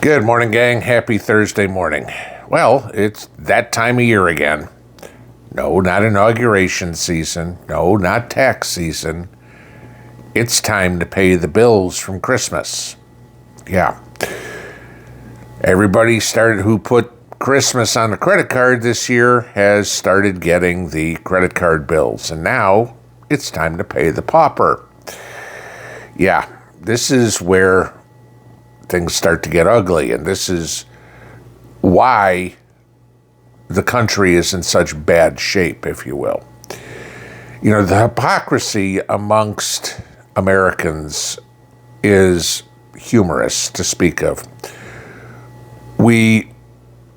Good morning, gang. Happy Thursday morning. Well, it's that time of year again. No, not inauguration season. No, not tax season. It's time to pay the bills from Christmas. Yeah. Everybody who put Christmas on the credit card this year has started getting the credit card bills. And now it's time to pay the pauper. Yeah, this is where things start to get ugly, and this is why the country is in such bad shape, if you will. You know, the hypocrisy amongst Americans is humorous to speak of. We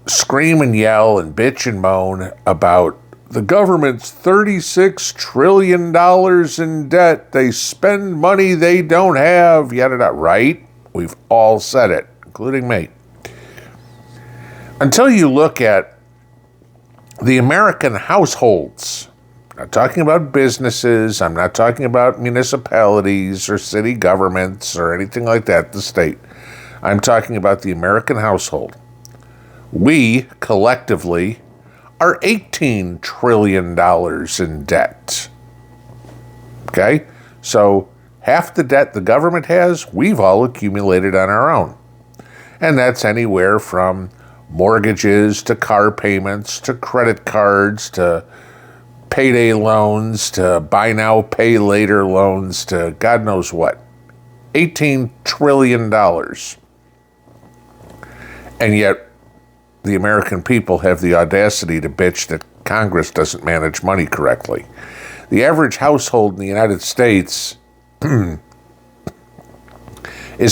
scream and yell and bitch and moan about the government's $36 trillion in debt. They spend money they don't have, yada, right? We've all said it, including me. Until you look at the American households, I'm not talking about businesses, I'm not talking about municipalities or city governments or anything like that, the state. I'm talking about the American household. We, collectively, are $18 trillion in debt. Okay? So half the debt the government has, we've all accumulated on our own. And that's anywhere from mortgages to car payments to credit cards to payday loans to buy now, pay later loans to God knows what. $18 trillion. And yet, the American people have the audacity to bitch that Congress doesn't manage money correctly. The average household in the United States is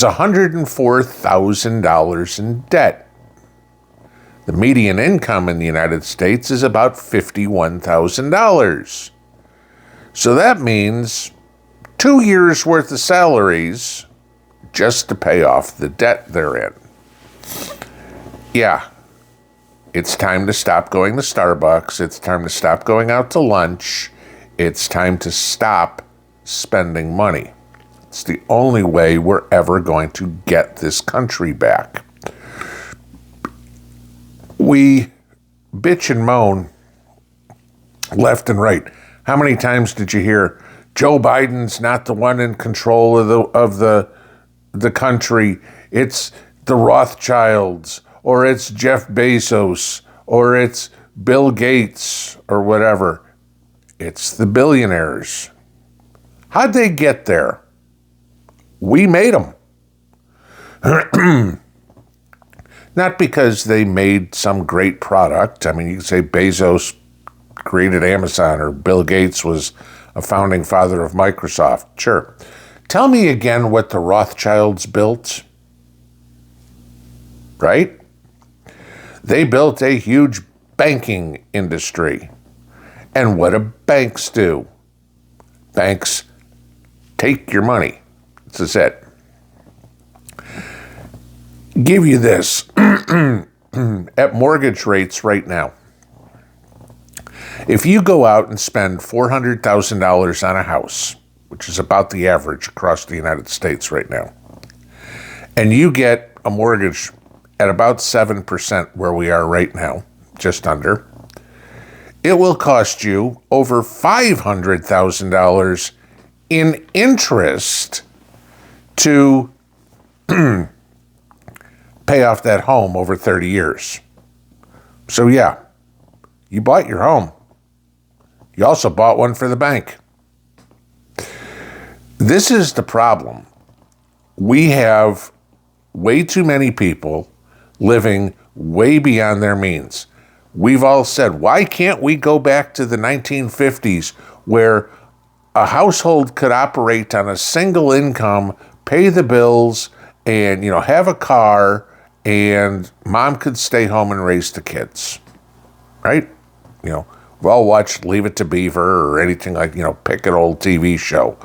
$104,000 in debt. The median income in the United States is about $51,000. So that means 2 years' worth of salaries just to pay off the debt they're in. Yeah, it's time to stop going to Starbucks. It's time to stop going out to lunch. It's time to stop spending money. It's the only way we're ever going to get this country back. We bitch and moan left and right. How many times did you hear Joe Biden's not the one in control of the country? It's the Rothschilds, or it's Jeff Bezos, or it's Bill Gates, or whatever. It's the billionaires. How'd they get there? We made them. Not because they made some great product. I mean, you can say Bezos created Amazon, or Bill Gates was a founding father of Microsoft. Sure. Tell me again what the Rothschilds built. Right? They built a huge banking industry. And what do banks do? Banks take your money. This is it. Give you this. At mortgage rates right now, if you go out and spend $400,000 on a house, which is about the average across the United States right now, and you get a mortgage at about 7% where we are right now, just under, it will cost you over $500,000 in interest to pay off that home over 30 years. So yeah, you bought your home. You also bought one for the bank. This is the problem. We have way too many people living way beyond their means. We've all said, why can't we go back to the 1950s where a household could operate on a single income, pay the bills, and, have a car, and mom could stay home and raise the kids, right? We've all watched Leave It to Beaver or anything like, pick an old TV show,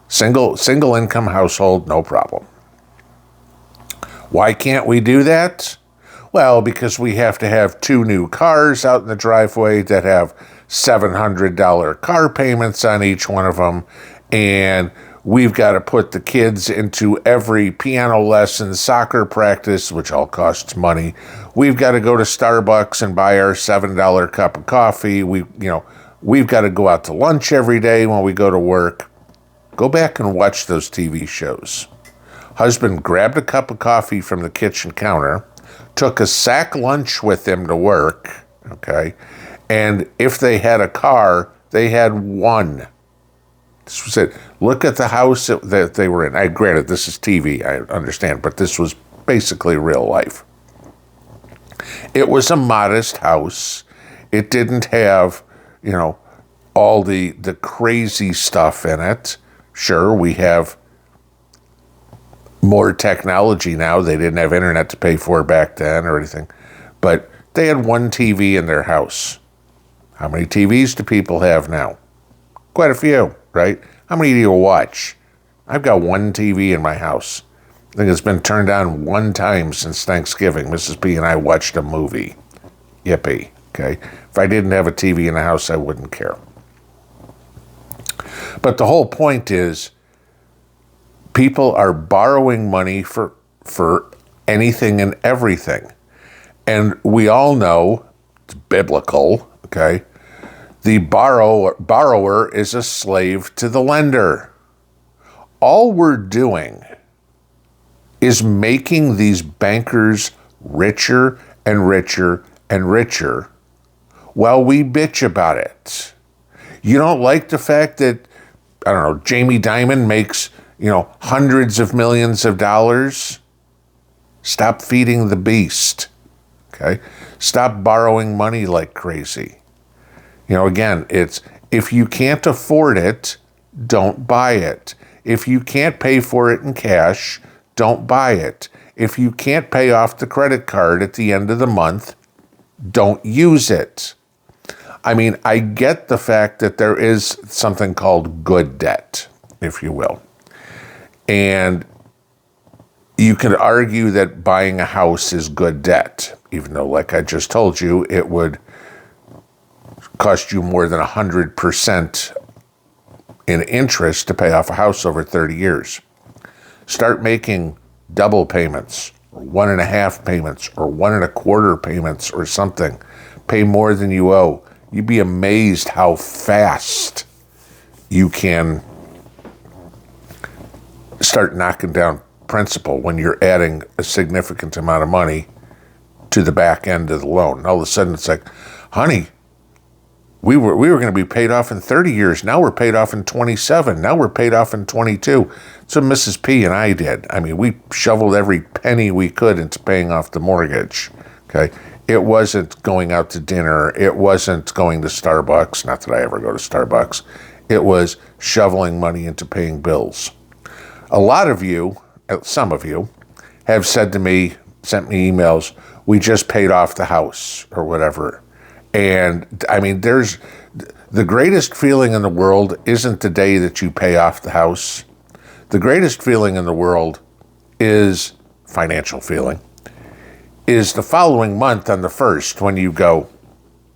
single income household, no problem. Why can't we do that? Well, because we have to have 2 new cars out in the driveway that have $700 car payments on each one of them, and We've got to put the kids into every piano lesson, soccer practice, which all costs money. We've got to go to Starbucks and buy our $7 cup of coffee. We've got to go out to lunch every day when we go to work. Go back and watch those TV shows. Husband grabbed a cup of coffee from the kitchen counter, took a sack lunch with him to work, okay? And if they had a car, they had one. This was it. Look at the house that they were in. Granted, this is TV, I understand, but this was basically real life. It was a modest house. It didn't have, all the crazy stuff in it. Sure, we have more technology now. They didn't have internet to pay for back then or anything. But they had one TV in their house. How many TVs do people have now? Quite a few, right? How many do you watch? I've got one TV in my house. I think it's been turned on one time since Thanksgiving. Mrs. P and I watched a movie. Yippee, okay? If I didn't have a TV in the house, I wouldn't care. But the whole point is, people are borrowing money for anything and everything. And we all know, it's biblical, okay? The borrower is a slave to the lender. All we're doing is making these bankers richer and richer and richer while we bitch about it. You don't like the fact that, Jamie Dimon makes, hundreds of millions of dollars? Stop feeding the beast, okay? Stop borrowing money like crazy. Again, it's, if you can't afford it, don't buy it. If you can't pay for it in cash, don't buy it. If you can't pay off the credit card at the end of the month, don't use it. I mean, I get the fact that there is something called good debt, if you will. And you could argue that buying a house is good debt, even though, like I just told you, it would cost you more than 100% in interest to pay off a house over 30 years. Start making double payments, or 1.5 payments, or 1.25 payments, or something. Pay more than you owe. You'd be amazed how fast you can start knocking down principal when you're adding a significant amount of money to the back end of the loan. And all of a sudden it's like, honey, we were going to be paid off in 30 years. Now we're paid off in 27. Now we're paid off in 22. So Mrs. P and I did. I mean, we shoveled every penny we could into paying off the mortgage. Okay. It wasn't going out to dinner. It wasn't going to Starbucks. Not that I ever go to Starbucks. It was shoveling money into paying bills. A lot of you, some of you, have said to me, sent me emails, we just paid off the house or whatever. And I mean, there's the greatest feeling in the world isn't the day that you pay off the house. The greatest feeling in the world is financial feeling. Is the following month on the 1st when you go,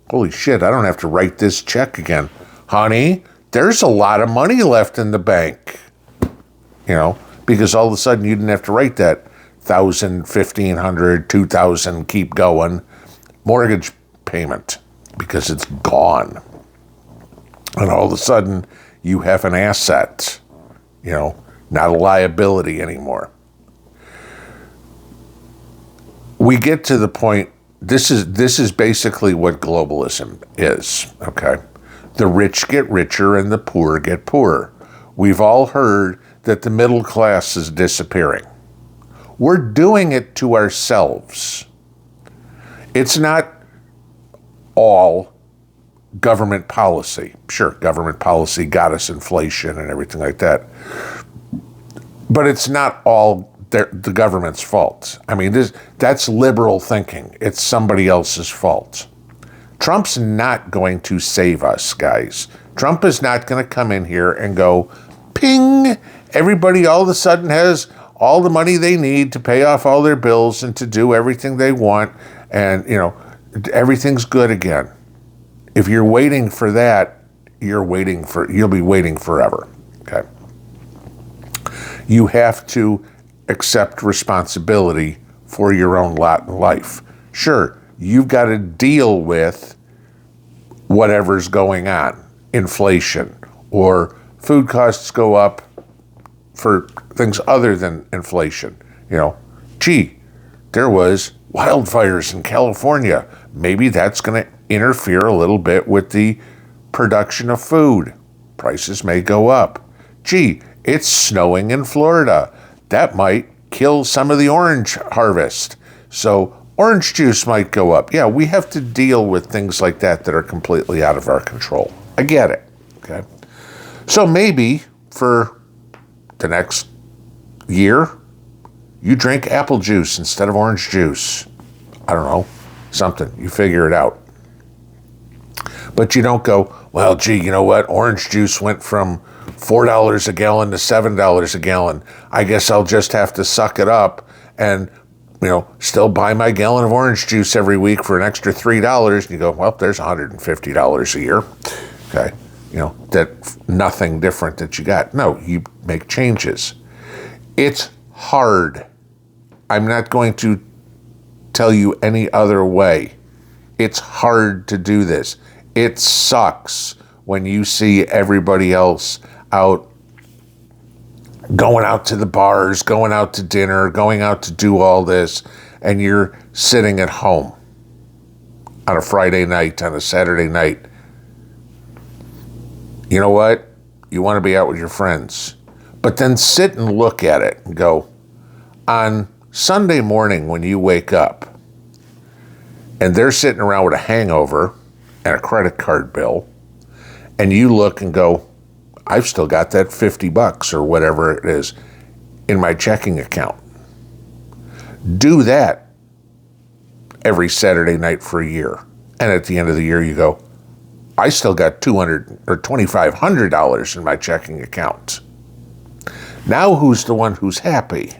holy shit, I don't have to write this check again. Honey, there's a lot of money left in the bank. Because all of a sudden you didn't have to write that $1,000, $1,500, $2,000, keep going mortgage payment because it's gone. And all of a sudden you have an asset, not a liability anymore. We get to the point, this is basically what globalism is, okay? The rich get richer and the poor get poorer. We've all heard that the middle class is disappearing. We're doing it to ourselves. It's not all government policy. Sure, government policy got us inflation and everything like that. But it's not all the government's fault. I mean, that's liberal thinking. It's somebody else's fault. Trump's not going to save us, guys. Trump is not going to come in here and go, ping, everybody all of a sudden has all the money they need to pay off all their bills and to do everything they want, and, everything's good again. If you're waiting for that, you'll be waiting forever, okay? You have to accept responsibility for your own lot in life. Sure, you've got to deal with whatever's going on, inflation, or food costs go up for things other than inflation. Gee, there was wildfires in California. Maybe that's going to interfere a little bit with the production of food. Prices may go up. Gee, it's snowing in Florida. That might kill some of the orange harvest. So orange juice might go up. Yeah, we have to deal with things like that are completely out of our control. I get it. Okay. So maybe for the next year, you drink apple juice instead of orange juice. I don't know, something. You figure it out. But you don't go, well, gee, you know what? Orange juice went from $4 a gallon to $7 a gallon. I guess I'll just have to suck it up and, still buy my gallon of orange juice every week for an extra $3. And you go, well, there's $150 a year. Okay. That nothing different that you got. No, you make changes. It's hard. I'm not going to tell you any other way. It's hard to do this. It sucks when you see everybody else out going out to the bars, going out to dinner, going out to do all this, and you're sitting at home on a Friday night, on a Saturday night. You know what? You want to be out with your friends. But then sit and look at it and go, on Sunday morning when you wake up and they're sitting around with a hangover and a credit card bill, and you look and go, I've still got that $50 or whatever it is in my checking account. Do that every Saturday night for a year. And at the end of the year, you go, I still got $200 or $2,500 in my checking account. Now who's the one who's happy?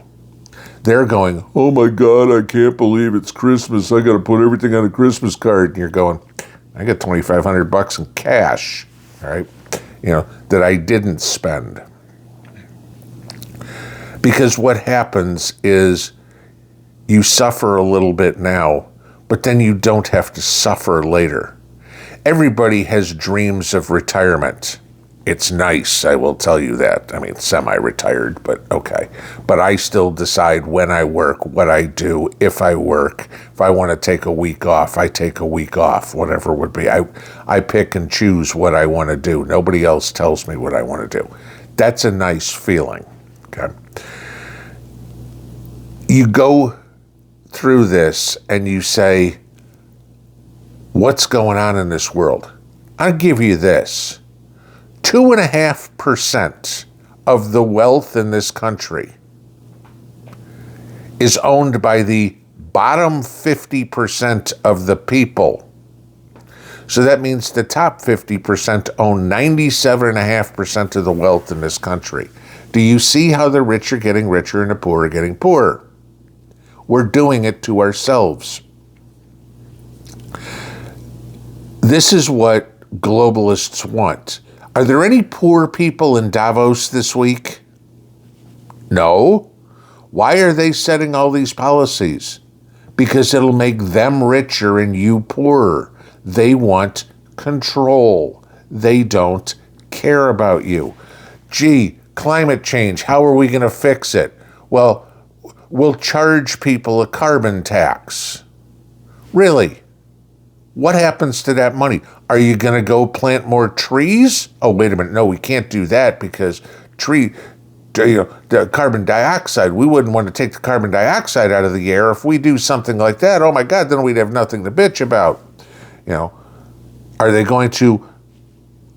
They're going, oh my God, I can't believe it's Christmas. I got to put everything on a Christmas card. And you're going, I got $2,500 in cash, all right? That I didn't spend. Because what happens is you suffer a little bit now, but then you don't have to suffer later. Everybody has dreams of retirement. It's nice, I will tell you that. I mean, semi-retired, but okay. But I still decide when I work, what I do, if I work. If I want to take a week off, I take a week off, whatever it would be. I pick and choose what I want to do. Nobody else tells me what I want to do. That's a nice feeling, okay? You go through this and you say, what's going on in this world? I'll give you this. 2.5% of the wealth in this country is owned by the bottom 50% of the people. So that means the top 50% own 97.5% of the wealth in this country. Do you see how the rich are getting richer and the poor are getting poorer? We're doing it to ourselves. This is what globalists want. Are there any poor people in Davos this week? No. Why are they setting all these policies? Because it'll make them richer and you poorer. They want control. They don't care about you. Gee, climate change, how are we going to fix it? Well, we'll charge people a carbon tax. Really? What happens to that money? Are you going to go plant more trees? Oh, wait a minute. No, we can't do that because the carbon dioxide, we wouldn't want to take the carbon dioxide out of the air. If we do something like that, oh my God, then we'd have nothing to bitch about. Are they going to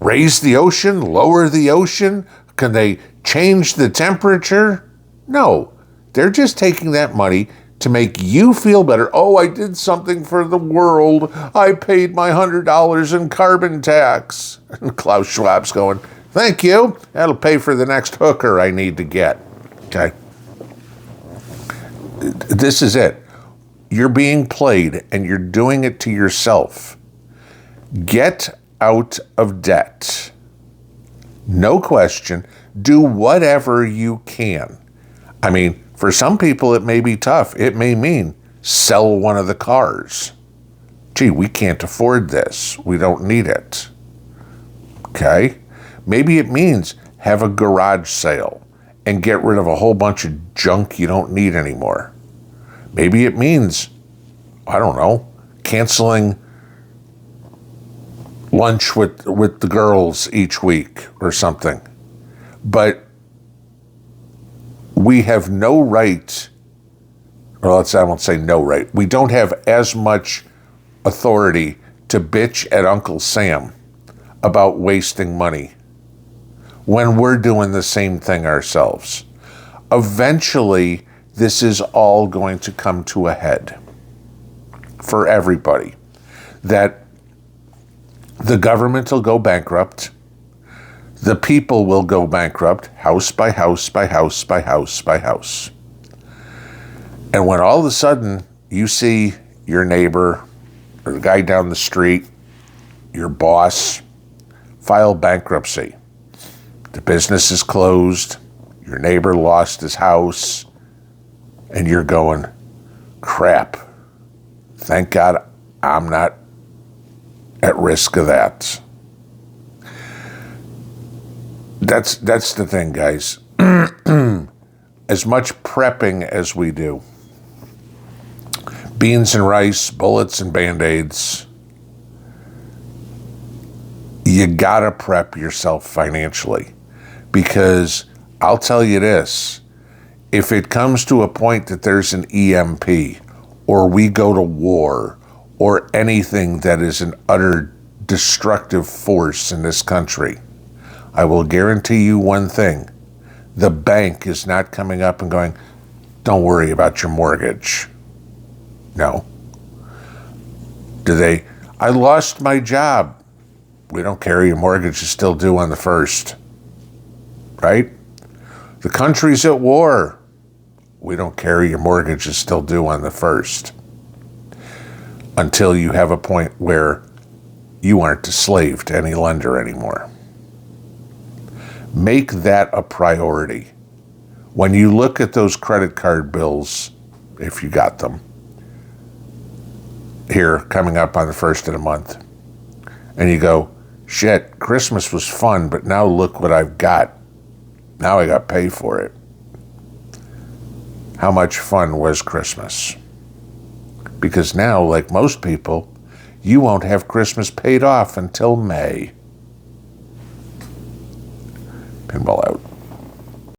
raise the ocean, lower the ocean? Can they change the temperature? No, they're just taking that money to make you feel better. Oh, I did something for the world. I paid my $100 in carbon tax. And Klaus Schwab's going, thank you. That'll pay for the next hooker I need to get. Okay. This is it. You're being played and you're doing it to yourself. Get out of debt. No question. Do whatever you can. I mean, for some people, it may be tough. It may mean sell one of the cars. Gee, we can't afford this. We don't need it. Okay? Maybe it means have a garage sale and get rid of a whole bunch of junk you don't need anymore. Maybe it means, I don't know, canceling lunch with the girls each week or something. But we have no right, or I won't say no right, we don't have as much authority to bitch at Uncle Sam about wasting money when we're doing the same thing ourselves. Eventually, this is all going to come to a head for everybody. That the government will go bankrupt, the people will go bankrupt, house by house by house by house by house. And when all of a sudden you see your neighbor or the guy down the street, your boss, file bankruptcy, the business is closed, your neighbor lost his house, and you're going, crap, thank God I'm not at risk of that. That's the thing, guys. As much prepping as we do, beans and rice, bullets and Band-Aids, you gotta prep yourself financially. Because I'll tell you this, if it comes to a point that there's an EMP, or we go to war, or anything that is an utter destructive force in this country, I will guarantee you one thing. The bank is not coming up and going, don't worry about your mortgage. No. Do they? I lost my job. We don't care, your mortgage is still due on the 1st. Right? The country's at war. We don't care, your mortgage is still due on the 1st. Until you have a point where you aren't a slave to any lender anymore. Make that a priority. When you look at those credit card bills, if you got them, here coming up on the 1st of the month, and you go, shit, Christmas was fun, but now look what I've got. Now I got to pay for it. How much fun was Christmas? Because now, like most people, you won't have Christmas paid off until May. Pinball out.